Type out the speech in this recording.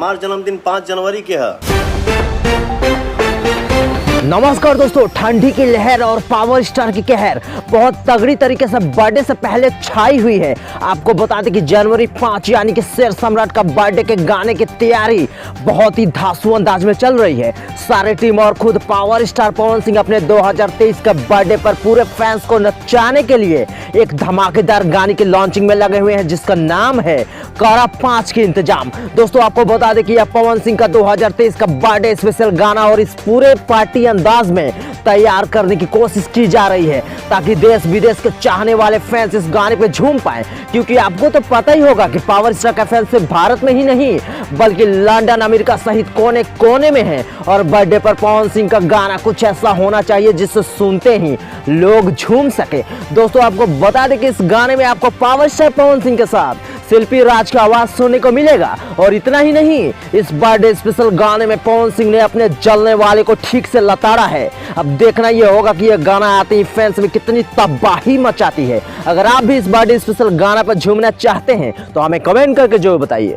हमार जन्मदिन 5 जनवरी के है। नमस्कार दोस्तों, ठंडी की लहर और पावर स्टार की कहर बहुत तगड़ी तरीके से बर्थडे से पहले छाई हुई है। आपको बता दें कि जनवरी 5 यानी कि शेर सम्राट का बर्थडे के गाने की तैयारी बहुत ही धांसू अंदाज में चल रही है। सारे टीम और खुद पावर स्टार पवन सिंह अपने 2023 के बर्थडे पर पूरे फैंस को नचाने के लिए एक धमाकेदार गाने की लॉन्चिंग में लगे हुए हैं, जिसका नाम है करा 5 की इंतजाम। दोस्तों आपको बता दें कि यह पवन सिंह का 2023 का बर्थडे स्पेशल गाना और इस पूरे पार्टी अंदाज में तैयार करने की कोशिश की जा रही है, ताकि देश विदेश के चाहने वाले फैंस इस गाने पे झूम पाए। क्योंकि आपको तो पता ही होगा कि पावर स्टार का फैंस सिर्फ भारत में ही नहीं बल्कि लंदन, अमेरिका सहित कोने कोने में है। और बर्थडे पर पवन सिंह का गाना कुछ ऐसा होना चाहिए जिससे सुनते ही लोग झूम सके। दोस्तों आपको बता दें कि इस गाने में आपको पावर स्टार पवन सिंह के साथ शिल्पी राज का आवाज सुनने को मिलेगा। और इतना ही नहीं, इस बर्थडे स्पेशल गाने में पवन सिंह ने अपने जलने वाले को ठीक से लताड़ा है। अब देखना यह होगा कि यह गाना आते ही फैंस में कितनी तबाही मचाती है। अगर आप भी इस बर्थडे स्पेशल गाना पर झूमना चाहते हैं तो हमें कमेंट करके जो बताइए।